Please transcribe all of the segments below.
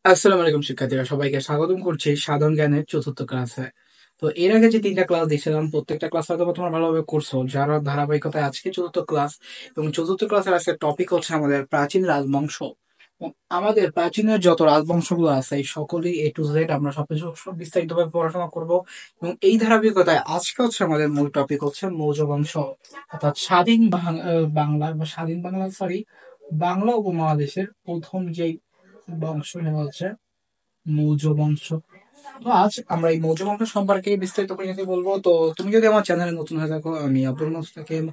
আসসালামু আলাইকুম শিক্ষার্থীরা, সবাইকে স্বাগতম করছি সাধারণ জ্ঞানের চতুর্থ ক্লাসে। তো এর আগে যে তিনটা ক্লাস দিয়েছিলাম, প্রত্যেকটা ক্লাস হয়তো তোমরা ভালোভাবে করছো, যার ধারাবাহিকতায় আজকে চতুর্থ ক্লাস। এবং চতুর্থ ক্লাসের আজকে টপিক হচ্ছে আমাদের প্রাচীন রাজবংশ। এবং আমাদের প্রাচীনের যত রাজবংশগুলো আছে এই সকলেই A to Z আমরা সবকিছু বিস্তারিতভাবে পড়াশোনা করব। এবং এই ধারাবাহিকতায় আজকে হচ্ছে আমাদের মূল টপিক হচ্ছে মৌর্য বংশ, অর্থাৎ বাংলা বা স্বাধীন বাংলা, সরি, বাংলা উপমহাদেশের প্রথম যে বংশ সেটা হচ্ছে মৌর্য বংশ। তো আজ আমরা এই মৌর্য বংশ সম্পর্কে বিস্তারিত করে যদি বলবো, তো তুমি যদি আমার চ্যানেলে নতুন হয়ে থাকো, আমি আব্দুল মোস্তাকিম,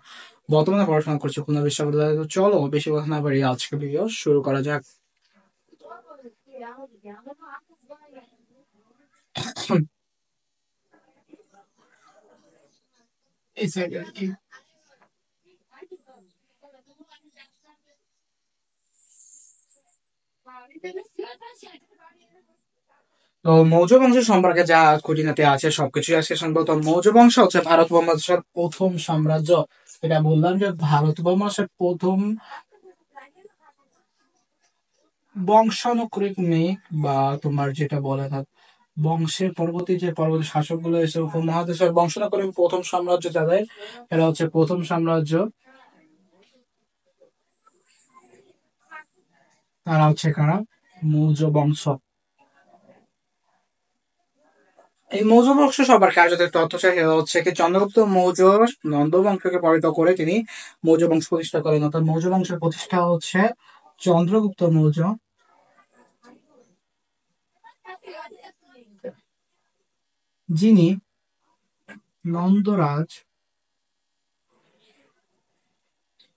বর্তমানে পড়াশোনা করছি খুলনা বিশ্ববিদ্যালয়ে। তো চলো বেশি কথা না বাড়িয়ে আজকে ভিডিও শুরু করা যাক। এই side এ আর কি। তো মৌর্য বংশ সম্পর্কে যা খুঁটিনাটি আছে সবকিছুই আজকে শুনবো। তো মৌর্য বংশ হচ্ছে ভারত উপমহাদেশের প্রথম সাম্রাজ্য। এটা বললাম যে ভারত উপমহাদেশের প্রথম বংশানুক্রমিক মেয়ে, বা তোমার যেটা বলে না, বংশের পরবর্তী শাসকগুলো এসে উপমহাদেশের বংশানুক্রমিক প্রথম সাম্রাজ্য যাদের, এরা হচ্ছে প্রথম সাম্রাজ্য। তারা হচ্ছে কারা? মৌর্য বংশ। এই মৌর্য বংশ সম্পর্কে আর যদি তথ্য চাই, সেটা হচ্ছে কি চন্দ্রগুপ্ত মৌর্য নন্দ বংশকে পরাজিত করে তিনি মৌর্য বংশ প্রতিষ্ঠা করেন। অর্থাৎ মৌর্য বংশের প্রতিষ্ঠা হচ্ছে চন্দ্রগুপ্ত মৌর্য, যিনি নন্দরাজ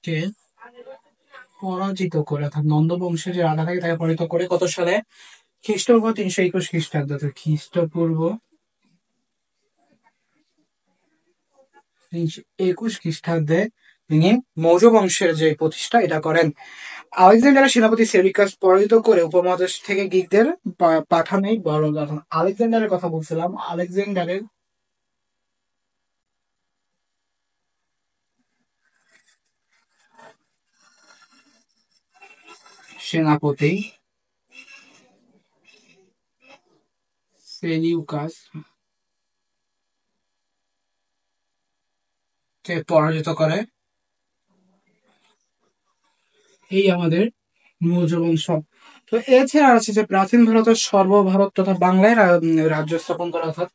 কে পরাজিত করে, অর্থাৎ নন্দ বংশের যে রাজা থাকে তাকে পরাজিত করে কত সালে? খ্রিস্টপূর্ব 321 খ্রিস্টাব্দ। খ্রিস্টপূর্ব 321 খ্রিস্টাব্দে তিনি মৌর্য বংশের যে প্রতিষ্ঠা এটা করেন। আলেকজান্ডারের সেনাপতি সেলিউকাস পরাজিত করে উপমহাদেশ থেকে গ্রিকদের পাঠানোই বড় কথা। আলেকজান্ডারের কথা বলছিলাম, আলেকজান্ডারের সেনাপতি সেলিউকাস কে পরাজিত করে এই আমাদের মৌর্য বংশ। তো এছাড়া আছে যে প্রাচীন ভারতের সর্বভারত তথা বাংলায় রাজ্য স্থাপন করা, অর্থাৎ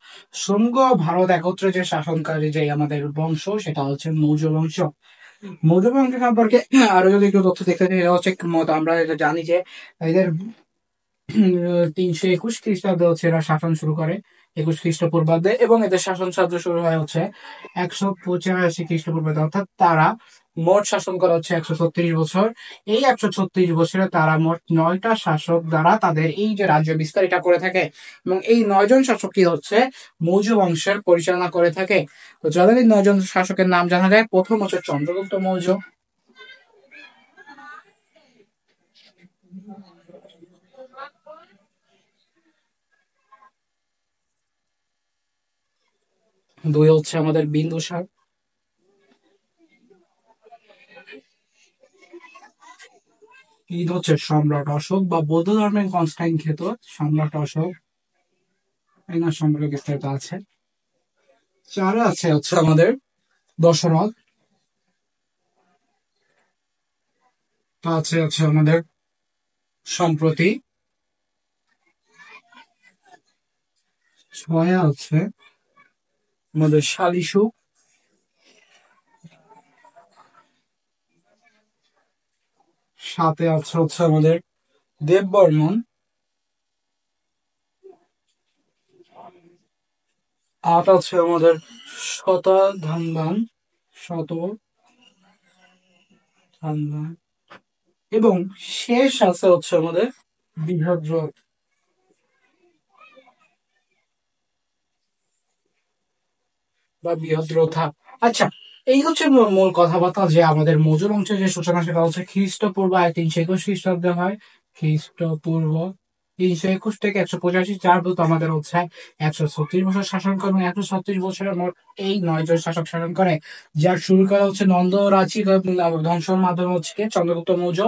সমগ্র ভারত একত্রে যে শাসনকারী যে আমাদের বংশ সেটা হচ্ছে মৌর্য বংশ। মৌর্য বংশ সম্পর্কে আরো যদি একটু তথ্য দেখতে চাই, এটা হচ্ছে আমরা এটা জানি যে এদের 321 খ্রিস্টাব্দে হচ্ছে এরা শাসন শুরু করে, 21 খ্রিস্টপূর্বাব্দে, এবং এদের শাসন কার্য শুরু হয় হচ্ছে 185 খ্রিস্টপূর্বাব্দে। অর্থাৎ তারা মোট শাসন করা হচ্ছে 136 বছর। এই 136 বছরে তারা মোট 9টা শাসক দ্বারা তাদের এই যে রাজ্য বিস্তার এটা করে থাকে। এবং এই 9জন শাসক কি হচ্ছে মৌর্য বংশের পরিচালনা করে থাকে। তো যাদের এই 9জন শাসকের নাম জানা যায়, প্রথম হচ্ছে চন্দ্রগুপ্ত মৌর্য, দুই হচ্ছে আমাদের বিন্দুসার, তিন হচ্ছে সম্রাট অশোক বা বৌদ্ধ ধর্মের কনস্টাইন খ্যাত সম্রাট অশোক, এনার সম্পর্কে বিস্তারিত আছে। চারে আছে হচ্ছে আমাদের দশরথ, পাঁচে আছে আমাদের সম্প্রতি, ছয়ে আছে আমাদের শালিশু, সাথে আছে হচ্ছে আমাদের দেববর্মন, আট আছে আমাদের শতধানবান, শতধানবান, এবং শেষ আছে হচ্ছে আমাদের বৃহদ্রথ বা বৃহদ্রথা। আচ্ছা, এই হচ্ছে মূল কথাবার্তা যে আমাদের মৌর্য বংশের যে সূচনা সেটা হচ্ছে খ্রিস্টপূর্ব 321 খ্রিস্টাব্দে হয়। খ্রিস্টপূর্ব 321 থেকে 185, যার মতো আমাদের হচ্ছে 136 বছর শাসন করে, এবং 136 বছরের মোট এই 9 জন শাসক শাসন করে, যার শুরু করা হচ্ছে নন্দ রাজ্যিক ধ্বংসের মাধ্যমে হচ্ছে কি চন্দ্রগুপ্ত মৌর্য।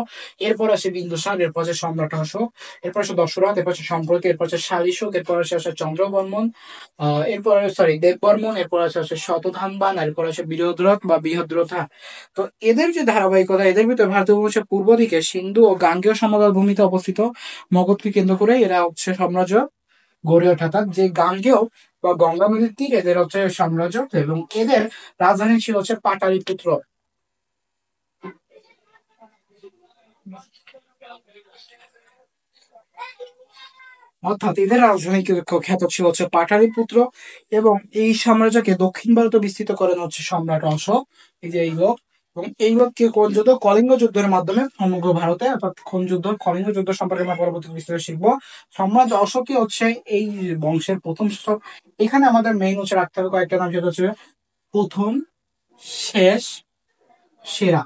এরপর আসে বিন্দুসার, এরপর আছে সম্রাট অশোক, এরপর আসে দশরথ, এরপর আছে সম্পর্ক, এরপর আছে শালীশোক, এরপর আসে চন্দ্রবর্মন, এরপর সরি দেববর্মন, এরপর আছে শতধানবান, এরপর আছে বীরদ্রথ বা বৃহদ্রথা। তো এদের যে ধারাবাহিকতা, এদের ভিতরে ভারতীয় উপমহাদেশের পূর্ব দিকে সিন্ধু ও গাঙ্গেয় সমতল ভূমিতে অবস্থিত মগধকে কেন্দ্র করে এরা হচ্ছে সাম্রাজ্য গড়ে ওঠা। অর্থাৎ যে গাঙ্গেয় বা গঙ্গা নদীর তীর এদের হচ্ছে সাম্রাজ্য, এবং এদের রাজধানী ছিল হচ্ছে পাটালিপুত্র। অর্থাৎ এদের রাজধানী খ্যাত ছিল হচ্ছে পাটালিপুত্র। এবং এই সাম্রাজ্যকে দক্ষিণ ভারতে বিস্তৃত করেন হচ্ছে সম্রাট অশোক, এই যে এই লোক। এবং এই লোককে কোন যুদ্ধ, কলিঙ্গ যুদ্ধের মাধ্যমে সমগ্র ভারতে, অর্থাৎ কোন যুদ্ধ, কলিঙ্গ যুদ্ধ সম্পর্কে আমরা পরবর্তী বিস্তারে শিখবো। সম্রাট অশোকই হচ্ছে এই বংশের প্রথম শাসক। এখানে আমাদের মেইন হচ্ছে রাখতে হবে কয়েকটা নাম, সেটা হচ্ছে প্রথম, শেষ, সেরা।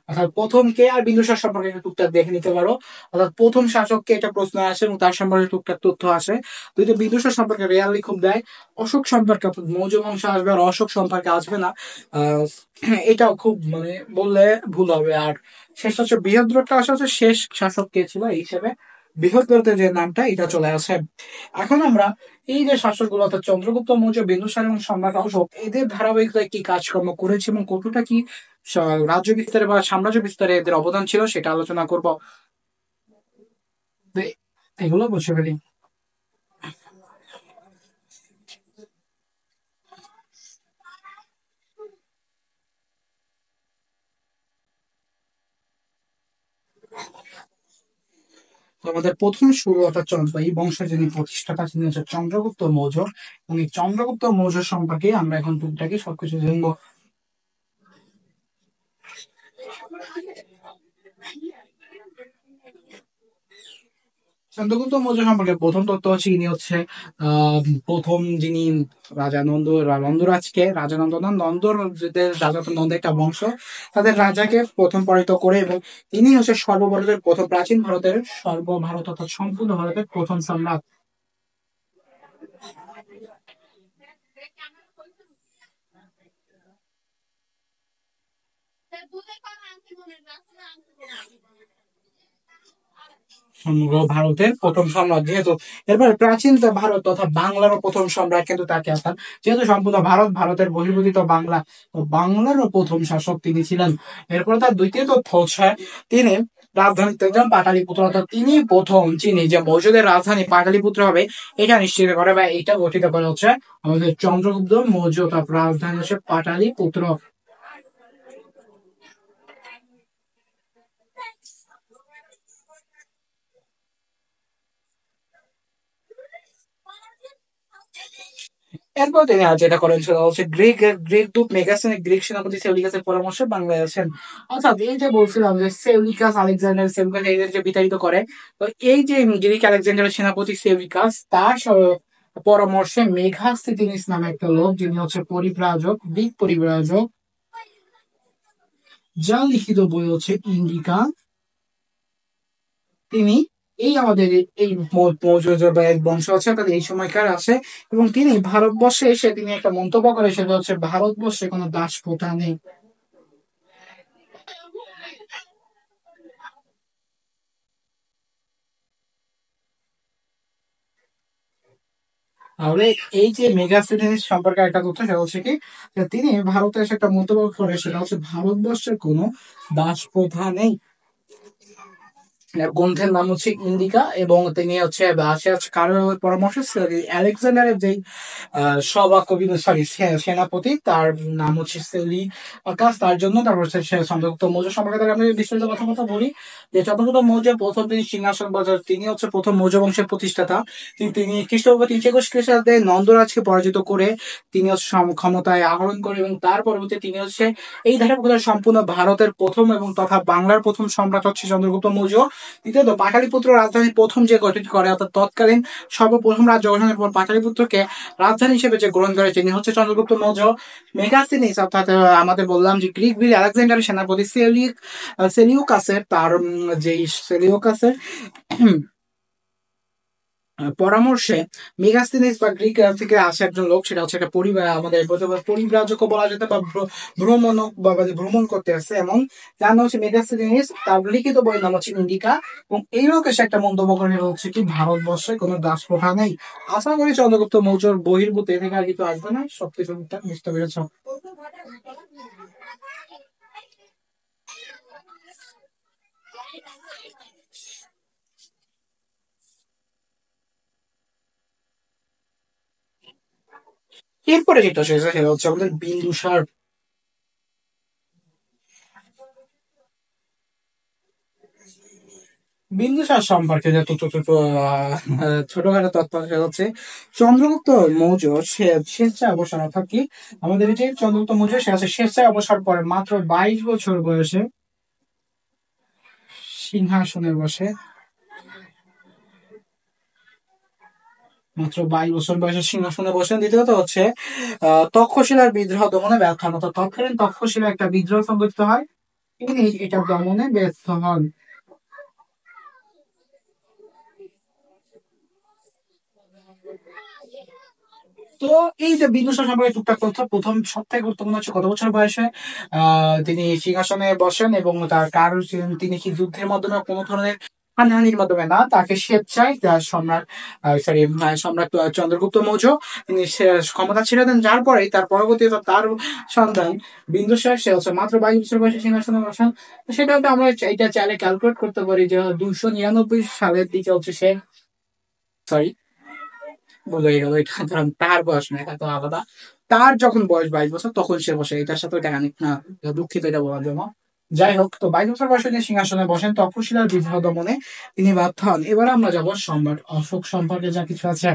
অর্থাৎ প্রথম কে, আর বিন্দুসার সম্পর্কে একটা টুকটাক দেখে নিতে পারো। অর্থাৎ প্রথম শাসককে এটা প্রশ্ন আসে এবং তার সম্পর্কে টুকটাক তথ্য আসে। দুইটা বিন্দুসার সম্পর্কে রেয়ারলি খুব দেয়। অশোক সম্পর্কে, অর্থাৎ মৌর্য বংশ আসবে আর অশোক সম্পর্কে আসবে না। আহ এটাও খুব মানে বললে ভুল হবে। আর শেষ হচ্ছে বৃহদ্রথটা আসে হচ্ছে শেষ শাসক কে ছিল এই হিসেবে বৃহদ্রথের যে নামটা এটা চলে আসে। এখন আমরা এই যে শাসকগুলো অর্থাৎ চন্দ্রগুপ্ত মৌর্য, বিন্দুসার এবং সম্রাট অশোক, এদের ধারাবাহিকতায় কি কাজকর্ম করেছে এবং কতটা কি রাজ্য বিস্তারে বা সাম্রাজ্য বিস্তারে এদের অবদান ছিল সেটা আলোচনা করব। তো এগুলো বলতে পারি। তো আমাদের প্রথম শুরু অর্থাৎ চন্দ্র, এই বংশের যিনি প্রতিষ্ঠাতা তিনি হচ্ছে চন্দ্রগুপ্ত মৌর্য। এবং এই চন্দ্রগুপ্ত মৌর্য সম্পর্কে আমরা এখন টুকটাকি সবকিছু জানবো। চন্দ্রগুপ্ত মৌর্য সম্পর্কে প্রথম তথ্য হচ্ছে ইনি হচ্ছে প্রথম যিনি রাজা নন্দরাজকে, রাজা নন্দন নন্দর রাজা তো নন্দ একটা বংশ, তাদের রাজাকে প্রথম পরাজিত করে, এবং তিনি হচ্ছে সর্বভারতের প্রথম, প্রাচীন ভারতের সর্বভারত অর্থাৎ সম্পূর্ণ ভারতের প্রথম সম্রাট। সমগ্র ভারতের প্রথম সম্রাট যেহেতু, এরপরে প্রাচীন যে ভারত তথা বাংলারও প্রথম সম্রাট কিন্তু তাকে আসতেন। যেহেতু সম্পূর্ণ ভারত ভারতের বহির্ভূত বাংলা, তো বাংলারও প্রথম শাসক তিনি ছিলেন। এরপরে তার দ্বিতীয় তথ্য হচ্ছে তিনি রাজধানীতে একজন পাটালিপুত্র, অর্থাৎ তিনি প্রথম যিনি যে মৌর্যদের রাজধানী পাটালিপুত্র হবে এটা নিশ্চিত করে বা এটা গঠিত করে হচ্ছে আমাদের চন্দ্রগুপ্ত মৌর্য। তার রাজধানী হচ্ছে পাটালিপুত্র। এরপর তিনি আর যেটা করেন সেটা হচ্ছে গ্রিক গ্রিক দূত মেগাসেন গ্রিক সেনাপতি সেলিকাসের পরামর্শে বাংলায় আসেন। অর্থাৎ এই যে বলছিলাম যে সেলিকাস, আলেকজান্ডার সেলিকাস এদের যে বিতাড়িত করে, তো এই যে গ্রিক আলেকজান্ডারের সেনাপতি সেলিকাস তার পরামর্শে মেঘাস্তিতিনিস নামে একটা লোক, যিনি হচ্ছে পরিব্রাজক, গ্রিক পরিব্রাজক, যার লিখিত বই হচ্ছে ইন্ডিকা, তিনি এই আমাদের এই মৌর্য বা এক বংশ আছে তাদের এই সময়কার আছে। এবং তিনি ভারতবর্ষে এসে তিনি একটা মন্তব্য করে, সেটা হচ্ছে ভারতবর্ষে কোনো দাস প্রথা নেই। তাহলে এই যে মেগাস্টিনিস সম্পর্কে একটা তথ্য সেটা হচ্ছে কি, যে তিনি ভারতে এসে একটা মন্তব্য করে, সেটা হচ্ছে ভারতবর্ষের কোনো দাস প্রথা নেই। গ্রন্থের নাম হচ্ছে ইন্ডিকা। এবং তিনি হচ্ছে কারো পরামর্শ আলেকজান্ডারের যে সভা কবি, সরি সেনাপতি, তার নাম হচ্ছে সেলিউকাস, তার জন্য তারপর হচ্ছে সে চন্দ্রগুপ্ত মৌর্য সম্পর্কে তাকে আমি বিস্তারিত কথা কথা বলি। যে চন্দ্রগুপ্ত মৌর্য প্রথম তিনি সিংহাসন বজায়, তিনি হচ্ছে প্রথম মৌর্য বংশের প্রতিষ্ঠাতা। তিনি খ্রিস্টপূর্ব 321 খ্রিস্টাব্দে নন্দরাজকে পরাজিত করে তিনি হচ্ছে ক্ষমতায় আহরণ করে, এবং তার পরবর্তী তিনি হচ্ছে এই ধারাবাহিকতার সম্পূর্ণ ভারতের প্রথম এবং তথা বাংলার প্রথম সম্রাট হচ্ছে চন্দ্রগুপ্ত মৌর্য। দ্বিতীয়ত পাটালিপুত্র রাজধানী প্রথম যে গঠিত করে, অর্থাৎ তৎকালীন সর্বপ্রথম রাজ্য গঠনের পর পাটালিপুত্রকে রাজধানী হিসেবে যে গ্রহণ করে তিনি হচ্ছে চন্দ্রগুপ্ত মৌর্য। মেগাস্তিনিস অর্থাৎ আমাদের বললাম যে গ্রিক বীর আলেকজান্ডারের সেনাপতি সেলিউকাসের, তার যেই সেলিউকাসের পরামর্শে মেগাস্তিনিস বা গ্রিক থেকে আসে একজন লোক, সেটা হচ্ছে একটা পরিবার, আমাদের পরিব্রাজক বলা যেতে, বা ভ্রমণ, বা ভ্রমণ করতে আসে, এবং তার নাম হচ্ছে মেগাস্তিনিস, তার লিখিত বইয়ের নাম হচ্ছে ইন্ডিকা। এবং এই লোক এসে একটা মন্তব্য করে, সেটা হচ্ছে কি ভারতবর্ষে কোনো দাস প্রথা নেই। আশা করি চন্দ্রগুপ্ত মৌর্যর বহির্ভূত এ থেকে আর কিছু আসবে না, সবকিছু ঠিকঠাক বুঝতে পেরেছ। এরপরে যেটা শেষ হয়, সেটা হচ্ছে আমাদের বিন্দুসার। বিন্দুসার সম্পর্কে যে ছোটখাটো তথ্য, সেটা হচ্ছে চন্দ্রগুপ্ত মৌর্য স্বেচ্ছায় অবসর, অর্থাৎ কি আমাদের এই যে চন্দ্রগুপ্ত মৌর্য, সে আছে স্বেচ্ছায় অবসর পরে মাত্র 22 বছর বয়সে সিংহাসনে বসে। মাত্র 22 বছর বয়সে সিংহাসনে বসেন। দ্বিতীয়ত হচ্ছে তক্ষশিলার বিদ্রোহ দমনে ব্যর্থ হন, অর্থাৎ তৎকালীন তক্ষশিলা একটা বিদ্রোহ সংগঠিত হয়, তিনি এটা দমনে ব্যর্থ হন। তো এই যে বিন্দুসার সম্পর্কে টুকটাক তথ্য, প্রথম সবথেকে গুরুত্বপূর্ণ হচ্ছে কত বছর বয়সে তিনি সিংহাসনে বসেন, এবং তার কারণ তিনি কি যুদ্ধের মাধ্যমে কোনো ধরনের হানাহানির মাধ্যমে না, তাকে স্বেচ্ছায় সম্রাট, সরি, সম্রাট চন্দ্রগুপ্ত মৌর্য তিনি ক্ষমতা ছেড়ে দেন, যার পরে তার পরবর্তীতে তার সন্তান বিন্দুসার, সে হচ্ছে মাত্র 22 বছর বয়সে সিংহাসনে বসেন। তো সেটা হচ্ছে আমরা এটা চাইলে ক্যালকুলেট করতে পারি যে 299 সালের দিকে হচ্ছে সে, সরি বলে গেল এটা, কারণ তার বয়স না, এটা তো আলাদা। তার যখন বয়স 22 বছর, তখন সে বসে, এটার সাথে ওটা কানেক্ট না, দুঃখিত এটা বলার জন্য। যাই হোক, তো 22 বছর বয়সে তিনি সিংহাসনে বসেন, তক্ষশিলার বিদ্রোহ দমনে তিনি ব্যর্থ হন। এবার আমরা যাব সম্রাট অশোক সম্পর্কে যা কিছু আছে।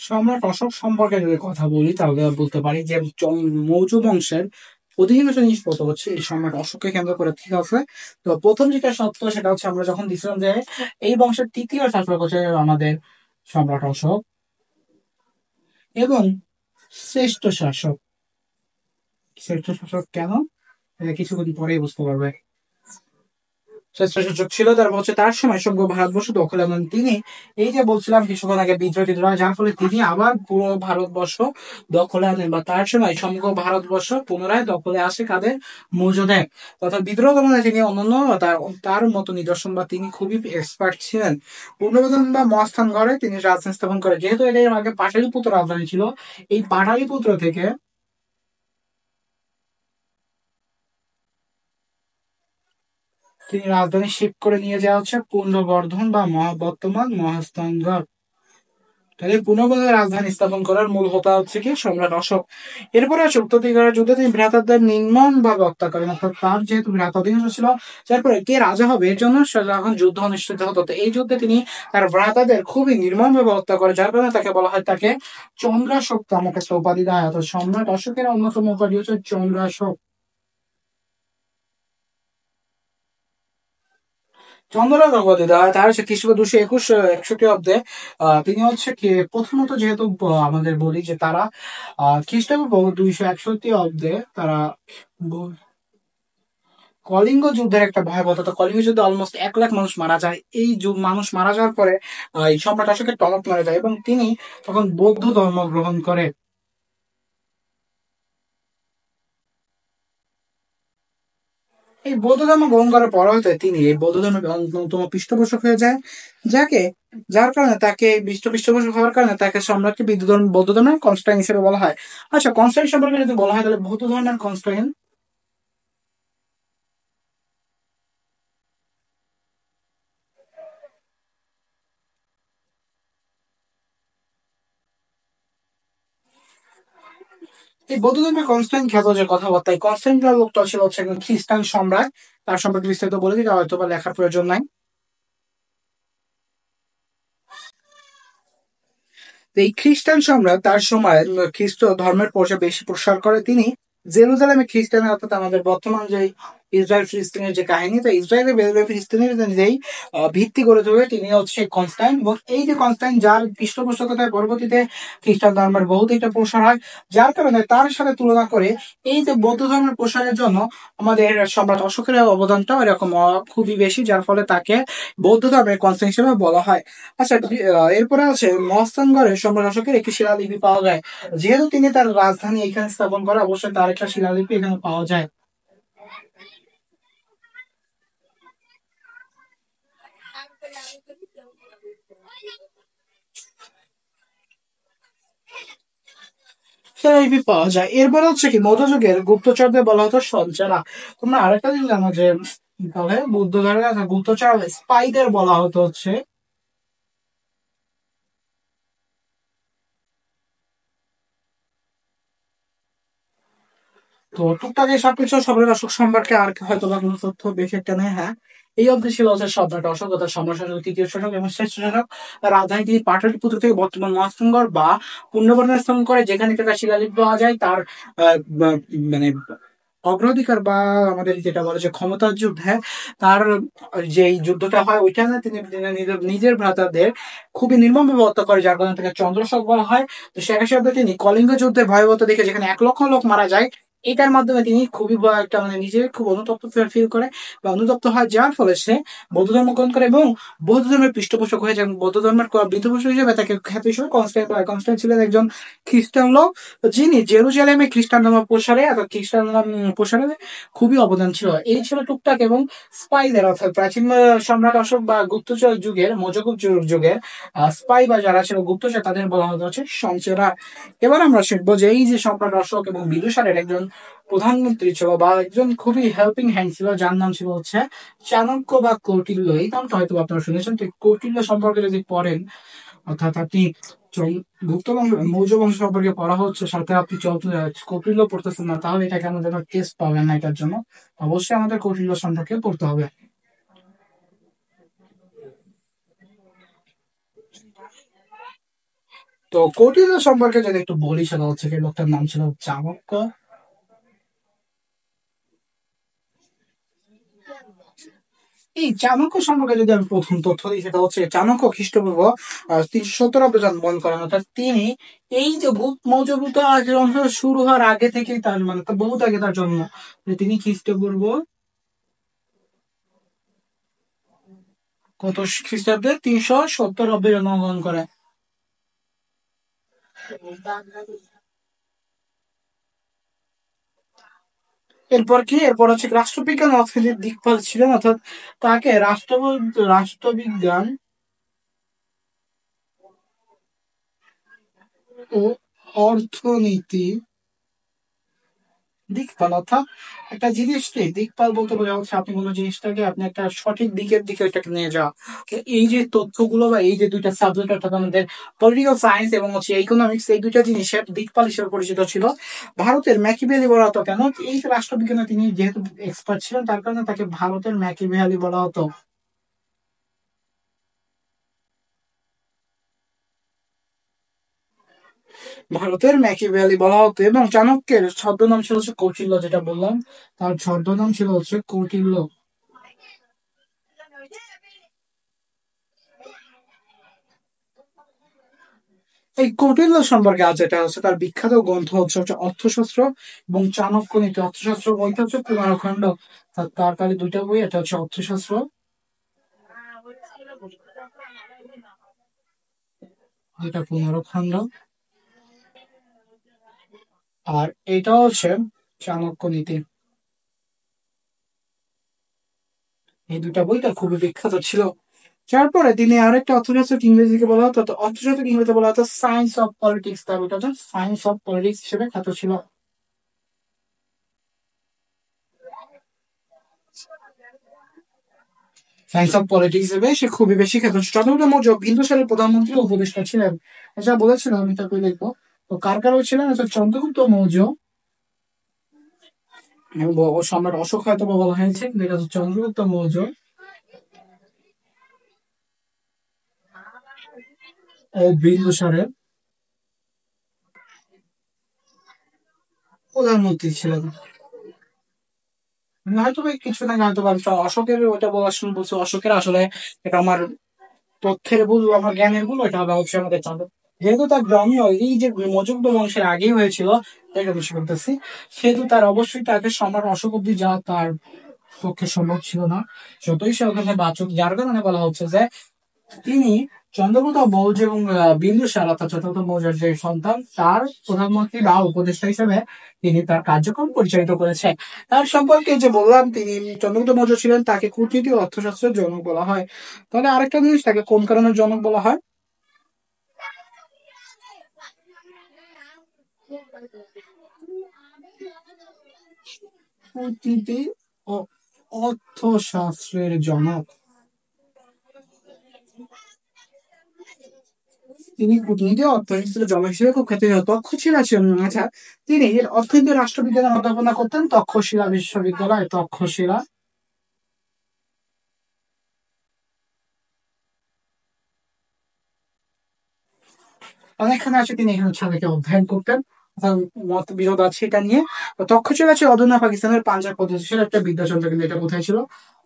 সম্রাট অশোক সম্পর্কে যদি কথা বলি, তাহলে বলতে পারি যে মৌর্য বংশের অধিকাংশ জিনিসপত্র হচ্ছে এই সম্রাট অশোককে কেন্দ্র করে, ঠিক আছে। তো প্রথম যেটা সত্য, সেটা হচ্ছে আমরা যখন দিছিলাম যে এই বংশের তৃতীয় শাসক হচ্ছে আমাদের সম্রাট অশোক, এবং শ্রেষ্ঠ শাসক। শ্রেষ্ঠ শাসক কেন, এটা কিছুদিন পরেই বুঝতে পারবে। শ্রেষ্ঠ শাসক ছিল, তারপর হচ্ছে তার সময় সমগ্র ভারতবর্ষ দখলে নেন তিনি। এই যে বলছিলাম কিছুক্ষণ আগে, বিদ্রোহ টিদ্রোহ হয়, যার ফলে তিনি আবার পুরো ভারতবর্ষ দখলে আনেন, বা তার সময় সমগ্র ভারতবর্ষ পুনরায় দখলে আসে কাদের, মৌর্যদের। তথা বিদ্রোহ দমনে তিনি অনন্য, তার তার মতো নিদর্শন, বা তিনি খুবই এক্সপার্ট ছিলেন। পুনর্বাসন বা মহাস্থানগড়ে তিনি রাজধানী স্থাপন করেন, যেহেতু এটা এর আগে পাটালিপুত্র রাজধানী ছিল। এই পাটালিপুত্র থেকে তিনি রাজধানী শিফট করে নিয়ে যাওয়া হচ্ছে পুনর্বর্ধন বা বর্তমান মহাস্থানগড়। তাহলে পুনর্বঙ্গের রাজধানী স্থাপন করার মূল হোতা হচ্ছে কি সম্রাট অশোক। এরপরে আসে উত্তর দিকের যুদ্ধে তিনি ভ্রাতাদের নির্মম ভাবে হত্যা করেন, অর্থাৎ তার যেহেতু ভ্রাতা অধিকাংশ ছিল, তারপরে কে রাজা হবে এর জন্য যখন যুদ্ধ অনুষ্ঠিত হতো, তো এই যুদ্ধে তিনি তার ভ্রাতাদের খুবই নির্মম ভাবে হত্যা করে, যার কারণে তাকে বলা হয়, তাকে চন্দ্রাশোক নামক একটা উপাধি দেওয়া হয়। অর্থাৎ সম্রাট অশোকের অন্যতম উপাধি হচ্ছে চন্দ্রাশোক। চন্দ্রনাথ উপাধি দেওয়া হয় তার হচ্ছে খ্রিস্টপূর্ব 221 61 তিনি হচ্ছে কি, প্রথমত যেহেতু আমাদের বলি যে তারা খ্রিস্টপূর্ব 261 তারা ব- কলিঙ্গ যুদ্ধের একটা ভয়াবহতা, তো কলিঙ্গ যুদ্ধে অলমোস্ট 1 লাখ মানুষ মারা যায়। এই মানুষ মারা যাওয়ার পরে এই সম্রাট অশোকের টনক নড়ে যায়, এবং তিনি তখন বৌদ্ধ ধর্ম গ্রহণ করে। এই বৌদ্ধ ধর্ম গ্রহণ করার পর হতে তিনি এই বৌদ্ধ ধর্মের অন্যতম পৃষ্ঠপোষক হয়ে যায়, যাকে যার কারণে তাকে এই পৃষ্ঠপোষক হওয়ার কারণে তাকে সম্রাটকে বৌদ্ধ ধর্মের কনস্ট্যান্ট হিসেবে বলা হয়। আচ্ছা, কনস্ট্যান্ট সম্পর্কে যদি বলা হয়, তাহলে বৌদ্ধ ধর্মের কনস্ট্যান্ট, এই বৌদ্ধ ধর্মের কনস্ট্যান্ট খ্যাত যে কথাবার্তা, এই কনস্ট্যান্ট লোকটা ছিল হচ্ছে একজন খ্রিস্টান সম্রাট। তার সম্পর্কে বিস্তারিত বলে দিতে হয়তো বা লেখার প্রয়োজন নাই। তো এই খ্রিস্টান সম্রাট তার সময় খ্রিস্ট ধর্মের বেশি প্রসার করে তিনি। জেরুজালেমে খ্রিস্টানের অর্থাৎ আমাদের বর্তমান যে ইসরায়েল ফিলিস্তিনের যে কাহিনী, তো ইসরায়েলের ফিলিস্তিনের যেই ভিত্তি করে তুলে তিনি হচ্ছে কনস্টাইন, এবং এই যে কনস্টাইন যার পৃষ্ঠপোষকতায় পরবর্তীতে খ্রিস্টান ধর্মের বহুত একটা প্রসার হয়, যার কারণে তার সাথে তুলনা করে এই যে বৌদ্ধ ধর্মের প্রসারের জন্য আমাদের সম্রাট অশোকের অবদানটা এরকম খুবই বেশি, যার ফলে তাকে বৌদ্ধ ধর্মের কনস্টাইন হিসেবে বলা হয়। আচ্ছা, এরপরে আছে মহস্তানগড়ে সম্রাট অশোকের একটি শিলালিপি পাওয়া যায়। যেহেতু তিনি তার রাজধানী এখানে স্থাপন করে, অবশ্যই তার একটা শিলালিপি এখানে পাওয়া যায়। শিলালিপি পাওয়া যায়। এরপরে হচ্ছে কি মধ্যযুগের গুপ্তচরদের বলা হতো সঞ্চারা। তোমরা আরেকটা জিনিস জানো যে তাহলে বুদ্ধ ধর্মের গুপ্তচর স্পাইদের বলা হতো হচ্ছে। তো টুকটাক এই সবকিছু সম্রাট অশোক সম্পর্কে আর হয়তো বা কোনো তথ্য বেশি একটা নেই। হ্যাঁ, এই অবধি ছিল হচ্ছে সম্রাট অশোক তথা সম্রাট অশোক তৃতীয় শতক এবং শেষ শতক। রাজধানী তিনি পাটলিপুত্র থেকে বর্তমান মহাস্থানগড় বা পুণ্যবর্ধন স্থাপন করে, যেখানে একটা শিলালিপি পাওয়া যায় তার মানে অগ্রাধিকার বা আমাদের যেটা বলে যে ক্ষমতার যুদ্ধ, হ্যাঁ, তার যে যুদ্ধটা হয় ওইখানে তিনি তিনি নিজের নিজের ভ্রাতাদের খুবই নির্মমভাবে হত্যা করে, যার কারণে তাকে চন্দ্রশোক বলা হয়। তো শেখ হাসিনা তিনি কলিঙ্গ যুদ্ধের ভয়াবহতা দেখে, যেখানে 1 লক্ষ লোক মারা যায়, এটার মাধ্যমে তিনি খুবই বড় একটা মানে নিজে খুব অনুতপ্ত ফিল করে বা অনুতপ্ত হয়, যার ফলে সে বৌদ্ধ ধর্ম গ্রহণ করে এবং বৌদ্ধ ধর্মের পৃষ্ঠপোষক হয়ে যায়। বৌদ্ধ ধর্মের পৃষ্ঠপোষক হিসেবে তাকে খ্যাতি হিসেবে কনস্ট্যান্ট হয়। কনস্ট্যান্ট ছিলেন একজন খ্রিস্টান লোক, যিনি জেরুজালেমে খ্রিস্টান ধর্ম প্রসারে অর্থাৎ খ্রিস্টান ধর্ম প্রসারে খুবই অবদান ছিল। এই ছিল টুকটাক। এবং স্পাইদের অর্থাৎ প্রাচীন সম্রাট অশোক বা গুপ্তচর যুগের মধ্যযুগ যুগের স্পাই বা যারা ছিল গুপ্তচর, তাদের বলা হতো হচ্ছে সঞ্চয়রা। এবার আমরা শিখবো যে এই যে সম্রাট অশোক এবং বিদুসারের একজন প্রধানমন্ত্রী ছিল বা একজন খুবই হেল্পিং হ্যান্ড ছিল, যার নাম ছিল হচ্ছে চাণক্য বা কৌটিল্য। এই নামটা হয়তো আপনারা শুনেছেন। তো কৌটিল্য সম্পর্কে যদি পড়েন, অর্থাৎ আপনি গুপ্ত বংশ মৌর্য বংশ সম্পর্কে পড়া হচ্ছে, সাথে আপনি কৌটিল্য পড়তেছেন না, তাহলে এটা কেমন যেন টেস্ট পাবেন না। এটার জন্য অবশ্যই আমাদের কৌটিল্য সম্পর্কে পড়তে হবে। তো কৌটিল্য সম্পর্কে যদি একটু বলি, সেটা হচ্ছে কি লোকটার নাম ছিল চাণক্য। এই চাণক্য সম্পর্কে যদি আমি প্রথম তথ্য দিই, সেটা হচ্ছে চাণক্য খ্রিস্টপূর্ব 317 জন্মগ্রহণ করেন। অর্থাৎ তিনি এই যে মৌর্যগুপ্ত আচরণ শুরু হওয়ার আগে থেকেই তার মানে তার বহুত আগে তার জন্ম। যে তিনি খ্রিস্টপূর্ব কত খ্রিস্টাব্দে 370 জন্মগ্রহণ করেন। এরপর কি, এরপর হচ্ছে রাষ্ট্রবিজ্ঞান ও অর্থনীতির দিকপাল ছিলেন, অর্থাৎ তাকে রাষ্ট্রবিজ্ঞান ও অর্থনীতি দিকপাল, অর্থাৎ একটা জিনিসকে দিকপাল বলতে বোঝা হচ্ছে আপনি কোনো জিনিসটাকে আপনি একটা সঠিক দিকের দিকে ওইটাকে নিয়ে যাওয়া। তো এই যে তথ্যগুলো বা এই যে দুইটা সাবজেক্ট, অর্থাৎ আমাদের পলিটিক্যাল সায়েন্স এবং হচ্ছে ইকোনমিক্স, এই দুইটা জিনিসের দিকপাল হিসেবে পরিচিত ছিল। ভারতের ম্যাকিভেলি বলা হতো কেন, এই যে রাষ্ট্রবিজ্ঞানে তিনি যেহেতু এক্সপার্ট ছিলেন, তার কারণে তাকে ভারতের ম্যাকিভেলি বলা হতো। ভারতের ম্যাকিভেলি বলা হতো। এবং চাণক্যের ছদ্মনাম ছিল হচ্ছে কৌটিল্য, যেটা বললাম, তার ছদ্মনাম ছিল হচ্ছে কৌটিল্য। এই কৌটিল্য সম্পর্কে আজ যেটা হচ্ছে তার বিখ্যাত গ্রন্থ হচ্ছে অর্থশাস্ত্র এবং চাণক্য নীতি। অর্থশাস্ত্র বইটা হচ্ছে কুমারখণ্ড। তার কাছে দুইটা বই, এটা হচ্ছে অর্থশাস্ত্র, যেটা কুমারখণ্ড, আর এটা হচ্ছে চাণক্য নীতি। এই দুটা বই তার খুবই বিখ্যাত ছিল। তারপরে তিনি আরেকটা অর্থশাস্ত্র ইংরেজিকে বলা হতো, তো অর্থশাস্ত্র ইংরেজিতে বলা হতো সায়েন্স অফ পলিটিক্স। তার ওটা হচ্ছে সায়েন্স অফ পলিটিক্স হিসেবে খ্যাত ছিল। সায়েন্স অফ পলিটিক্স হিসেবে সে খুবই বেশি খ্যাত ছিল। চন্দ্রগুপ্ত মৌর্য বিন্দুসারের প্রধানমন্ত্রী ও উপদেষ্টা ছিলেন। যা বলেছিলাম আমি তাকে লিখবো। তো কার কারো ছিলেন, চন্দ্রগুপ্ত মৌর্য এবং সম্রাট অশোক হয়তো বা বলা হয়েছে, কিন্তু এটা হচ্ছে চন্দ্রগুপ্ত মৌর্য ও বিন্দুসারের প্রধানমন্ত্রী ছিলেন। হয়তো বা কিছু না, হয়তো বা অশোকের ওইটা বলার সময় বলছে অশোকের, আসলে এটা আমার তথ্যের ভুল, আমার জ্ঞানের ভুল, ওইটা হবে অবশ্যই আমাদের চন্দ্র। যেহেতু তার জন্ম এই যে মৌর্য বংশের আগেই হয়েছিল, এটা বিষয় করতেছি, সেহেতু তার অবশ্যই তাকে সম্রাট অশোক অব্দি যাওয়া তার পক্ষে সম্ভব ছিল না। যতই সে ওখানে বাচক, যার কারণে বলা হচ্ছে যে তিনি চন্দ্রগুপ্ত মৌর্য এবং বিন্দুসার অর্থাৎ চতুর্থ মৌর্যের যে সন্তান, তার প্রধানমন্ত্রী বা উপদেষ্টা হিসেবে তিনি তার কার্যক্রম পরিচালিত করেছেন। তার সম্পর্কে যে বললাম, তিনি চন্দ্রগুপ্ত মৌর্য ছিলেন, তাকে কূটনীতি ও অর্থশাস্ত্রের জনক বলা হয়। তাহলে আরেকটা জিনিস, তাকে কোন কারণে জনক বলা হয়? কূটনীতি ও অর্থশাস্ত্রের জনক। তিনি কূটনীতি ও অর্থনীতির জনক হিসেবে খুব খ্যাতি, তক্ষশিলা ছিলেন। আচ্ছা, তিনি অর্থনীতি ও রাষ্ট্রবিজ্ঞানের অধ্যাপনা করতেন তক্ষশিলা বিশ্ববিদ্যালয়, তক্ষশিলা। অনেকখানে আছে, তিনি এখানে ছাত্রকে অধ্যয়ন করতেন। অর্থাৎ মত বিরোধ আছে এটা নিয়ে। তো তক্ষশিলা আছে অধুনা পাকিস্তানের পাঞ্জাব প্রদেশের একটা বিদ্যাচন্দ্র, কিন্তু এটা কোথায় ছিল?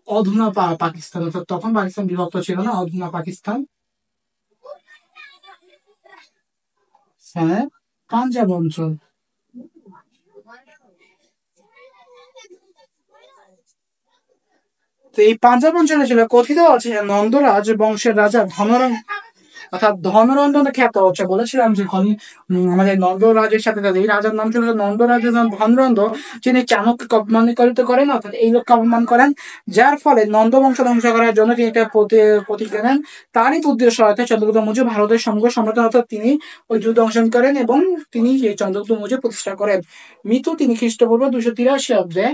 অধুনা পাকিস্তান, অর্থাৎ তখন পাকিস্তান বিভক্ত ছিল না, অধুনা পাকিস্তান। হ্যাঁ, পাঞ্জাব অঞ্চল। তো এই পাঞ্জাব অঞ্চলে ছিল, কথিত আছে যে নন্দরাজ বংশের রাজা ধনরঞ্জন, অর্থাৎ ধনরঞ্জন খ্যাত হচ্ছে, বলেছিলাম যে আমাদের নন্দরাজের সাথে সাথে এই রাজার নাম ছিল নন্দরাজ ধনরন্দ, যিনি চাণক্যকে অপমানিত করেন, অর্থাৎ এই লোককে অপমান করেন, যার ফলে নন্দ বংশ ধ্বংস করার জন্য তিনি এটা প্রতিজ্ঞা নেন। তারই বুদ্ধির সহায়তায় চন্দ্রগুপ্ত মৌর্য ভারতের সমগ্র সম্রাট, অর্থাৎ তিনি ওই যুদ্ধ অংশগ্রহণ করেন এবং তিনি এই চন্দ্রগুপ্ত মৌর্য প্রতিষ্ঠা করেন। মৃত্যু তিনি খ্রিস্টপূর্ব 283 অব্দে।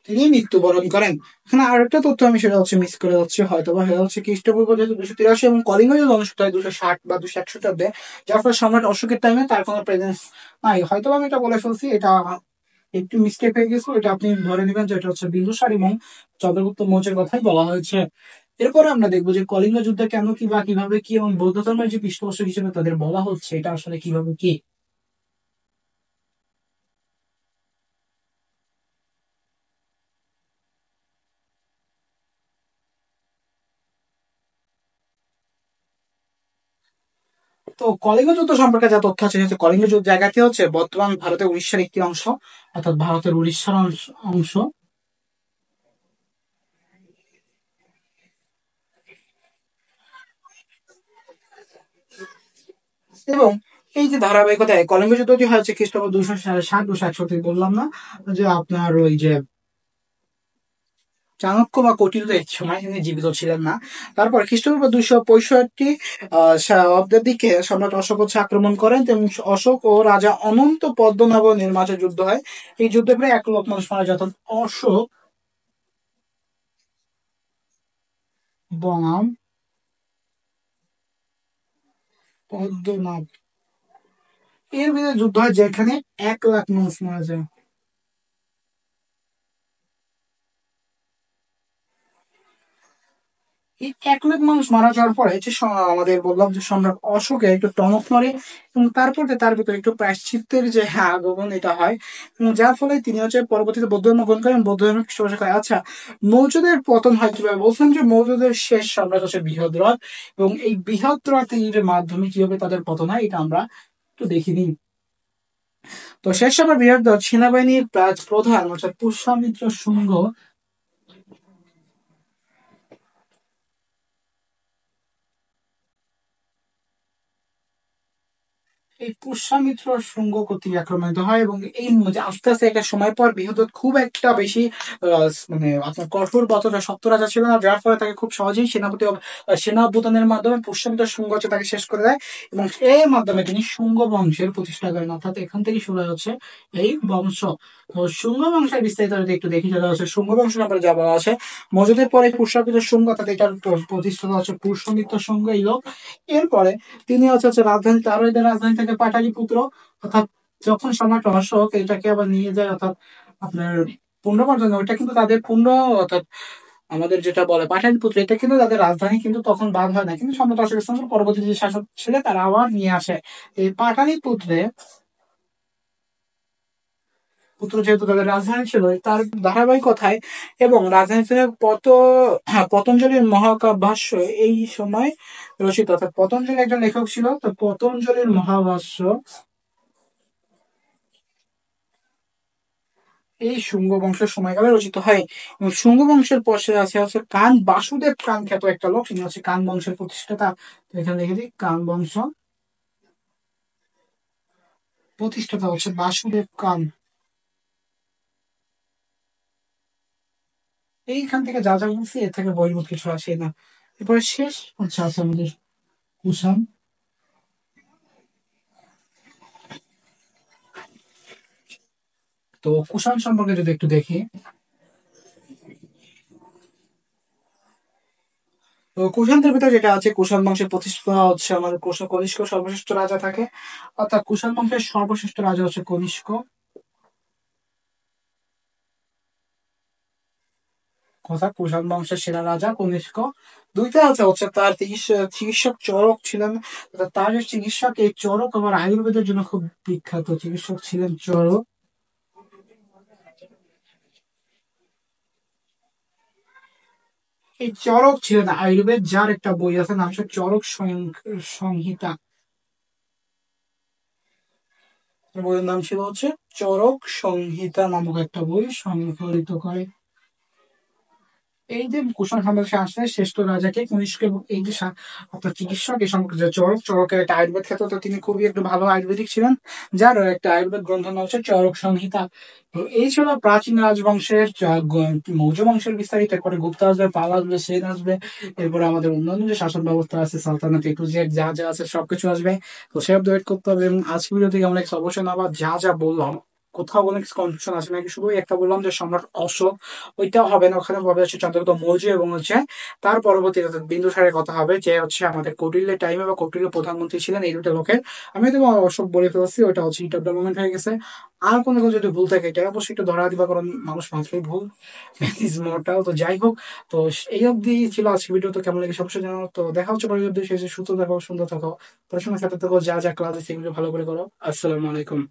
তিনি মৃত্যুবরণ করেন। এখানে আরেকটা তথ্য আমি সেটা হচ্ছে মিস করে যাচ্ছি, হয়তো বা সেটা হচ্ছে খ্রিস্টপূর্ব যেহেতু 283 এবং কলিঙ্গ যুদ্ধ অনুষ্ঠিত হয় 260 বা 261 যার ফলে সম্রাট অশোকের টাইমে তার কোনো প্রেজেন্স নাই। হয়তো বা আমি এটা বলে ফেলছি, এটা একটু মিস্টেক হয়ে গেছে, এটা আপনি ধরে নেবেন যে এটা হচ্ছে বিন্দুসার এবং চন্দ্রগুপ্ত মৌর্যের কথাই বলা হয়েছে। এরপরে আমরা দেখবো যে কলিঙ্গ যুদ্ধে কেন কি বা কিভাবে কি, এবং বৌদ্ধ ধর্মের যে পৃষ্ঠপোষক হিসেবে তাদের বলা হচ্ছে, এটা আসলে কিভাবে কি। তো কলিঙ্গ যুদ্ধ সম্পর্কে যা তথ্য আছে, হচ্ছে কলিঙ্গ যুদ্ধ জায়গাটি হচ্ছে বর্তমান ভারতের উড়িষ্যার একটি অংশ, অর্থাৎ ভারতের উড়িষ্যার অংশ। এবং এই যে ধারাবাহিকতায় কলিঙ্গ যুদ্ধটি হয়েছে খ্রিস্টপূর্ব 260 261, বললাম না যে আপনার ওই যে চাণক্য বা কটিলু এই সময় তিনি জীবিত ছিলেন না। তারপর খ্রিস্টপূর্ব 265 অব্দের দিকে সম্রাট অশোক হচ্ছে আক্রমণ করেন, এবং অশোক ও রাজা অনন্ত পদ্মনাভনের মাঝে যুদ্ধ হয়। এই যুদ্ধে প্রায় 1 লাখ মানুষ মারা যায়, অর্থাৎ অশোক বনাম পদ্মনাভ এর ভিতরে যুদ্ধ হয়, যেখানে 1 লাখ মানুষ মারা যায়। এই 1 লাখ মানুষ মারা যাওয়ার পরে যে আমাদের বললাম যে সম্রাট অশোকের একটু টনক নড়ে, এবং তারপরে তার ভিতরে একটু প্রায়শ্চিত্তের যে আগমন এটা হয়, এবং যার ফলে তিনি হচ্ছে পরবর্তীতে বৌদ্ধ ধর্ম গ্রহণ করেন, বৌদ্ধ ধর্মের পৃষ্ঠপোষক হয়। আচ্ছা, মৌর্যদের পতন হয় কিভাবে? বলছিলাম যে মৌর্যদের শেষ সম্রাট হচ্ছে বৃহদ্রথ, এবং এই বৃহদ্রথের মাধ্যমে কিভাবে তাদের পতন হয় এটা আমরা একটু দেখে নিই। তো শেষ সময় বৃহদ্রথ সেনাবাহিনীর প্রধান অর্থাৎ পুষ্যমিত্র শুঙ্গ, এই পুষ্যমিত্র শুঙ্গ কর্তৃক আক্রমণিত হয়, এবং এই যে আস্তে আস্তে একটা সময় পর বৃহদ্রথ খুব একটা বেশি মানে আপনার কঠোর বা অতটা শক্ত রাজা ছিল না, যার ফলে তাকে খুব সহজেই সেনা অভ্যুত্থানের মাধ্যমে পুষ্যমিত্র শুঙ্গ হচ্ছে তাকে শেষ করে দেয়, এবং এর মাধ্যমে তিনি শুঙ্গ বংশের প্রতিষ্ঠা করেন, অর্থাৎ এখান থেকে শুরু হচ্ছে এই বংশ। তো শুঙ্গ বংশের বিস্তারিত যদি একটু দেখি, সেটা হচ্ছে শুঙ্গ বংশ ব্যাপারে যা বলা আছে, মৌর্যদের পরে পুষ্যমিত্র শুঙ্গ, অর্থাৎ এটার প্রতিষ্ঠাতা হচ্ছে পুষ্যমিত্র শুঙ্গ এই লোক। এরপরে তিনি হচ্ছে রাজধানী, তার রাজধানী থেকে পাটালিপুত্র, অর্থাৎ যখন সম্রাট অশোক এটাকে আবার নিয়ে যায়, অর্থাৎ আপনার পূর্ণ পর্যন্ত ওইটা কিন্তু তাদের পূর্ণ, অর্থাৎ আমাদের যেটা বলে পাটালিপুত্র, এটা কিন্তু তাদের রাজধানী কিন্তু তখন বাদ হয় না, কিন্তু সম্রাট অশোক স্তম্ভের পরবর্তী যে শাসক ছিলেন তারা আবার নিয়ে আসে এই পাটালিপুত্রে। পুত্র যেহেতু তাদের রাজধানী ছিল, তার ধারাবাহিকতায় এবং রাজধানীতে পতঞ্জলির মহাকাব্যভাষ্য এই সময় রচিত, অর্থাৎ পতঞ্জলি একজন লেখক ছিল, তো পতঞ্জলির মহাভাষ্য এই শুঙ্গ বংশের সময়কালে রচিত হয়। এবং শুঙ্গ বংশের পরে আছে হচ্ছে কান বাসুদেব কান খ্যাত একটা লোক, তিনি হচ্ছে কান বংশের প্রতিষ্ঠাতা। তো এখানে লিখে দিই কান বংশ প্রতিষ্ঠাতা হচ্ছে বাসুদেব কান। এইখান থেকে যা যা বলছি এর থেকে বহির্ভূত কিছু আসে না। এরপরে শেষ হচ্ছে আছে আমাদের কুষাণ। তো কুষাণ সম্পর্কে যদি একটু দেখি, তো কুষাণদের ভিতরে যেটা আছে, কুষাণ বংশের প্রতিষ্ঠাতা হচ্ছে আমাদের কনিষ্ক সর্বশ্রেষ্ঠ রাজা থাকে, অর্থাৎ কুষাণ বংশের সর্বশ্রেষ্ঠ রাজা হচ্ছে কনিষ্ক। কথা কুষাণ বংশের সেরা রাজা কনিষ্ক। দুইটা আছে হচ্ছে তার চিকিৎসক চরক ছিলেন, অর্থাৎ তার যে চিকিৎসক, এই চরক আবার আয়ুর্বেদের জন্য খুব বিখ্যাত চিকিৎসক ছিলেন চরক। এই চরক ছিলেন আয়ুর্বেদ, যার একটা বই আছে নাম হচ্ছে চরক সংহিতা। বইয়ের নাম ছিল হচ্ছে চরক সংহিতা নামক একটা বই সংকলিত করে। এই যে কুষাণ সাম্রাজ্যে আসলে শ্রেষ্ঠ রাজাকে কনিষ্ক, এবং এই যে আপনার চিকিৎসক এই সম্পর্কে যে চরকের একটা আয়ুর্বেদ খ্যাত, তো তিনি খুবই একটু ভালো আয়ুর্বেদিক ছিলেন, যার একটা আয়ুর্বেদ গ্রন্থ নাম হচ্ছে চরক সংহিতা। তো এই ছিল প্রাচীন রাজবংশের মৌর্য বংশের বিস্তারিত। এরপরে গুপ্ত আসবে, পাল আসবে, সেন আসবে, এরপরে আমাদের অন্যান্য যে শাসন ব্যবস্থা আছে সালতানাত এ টু জেড যা যা আছে সবকিছু আসবে। তো সেসব ওয়েট করতে হবে। এবং আজকে ভিডিও থেকে আমরা অবশ্যই না, আবার যা যা বললাম কোথাও কোনো কিছু কনফিউশন আছে নাকি, শুধু একটা বললাম যে সম্রাট অশোক, ওইটাও হবে না, ওখানে হবে হচ্ছে চন্দ্রগুপ্ত মৌর্য, এবং হচ্ছে তার পরবর্তী অর্থাৎ বিন্দুসারের কথা হবে, যে হচ্ছে আমাদের কৌটিল্যের টাইমে বা কৌটিল্য প্রধানমন্ত্রী ছিলেন, এই দুটো লোকের। আমি তো অশোক বলে ফেলছি, ওটা হচ্ছে হিট অফ দ্য মোমেন্ট হয়ে গেছে। আর কোনো কোনো যদি ভুল থাকে এটা অবশ্যই একটু ধরা দিবা, কারণ মানুষ মাত্রই ভুল, ইজ মর্টাল। তো যাই হোক, তো এই অবধি ছিল আজকে ভিডিও। তো কেমন লাগে সবসময় জানাও। তো দেখা হচ্ছে পরে অবধি, শেষে সুস্থ থাকো, সুন্দর থাকো, পড়াশোনার সাথে থাকো, যা যা ক্লাস আছে সেগুলো ভালো করে করো। আসসালামু আলাইকুম।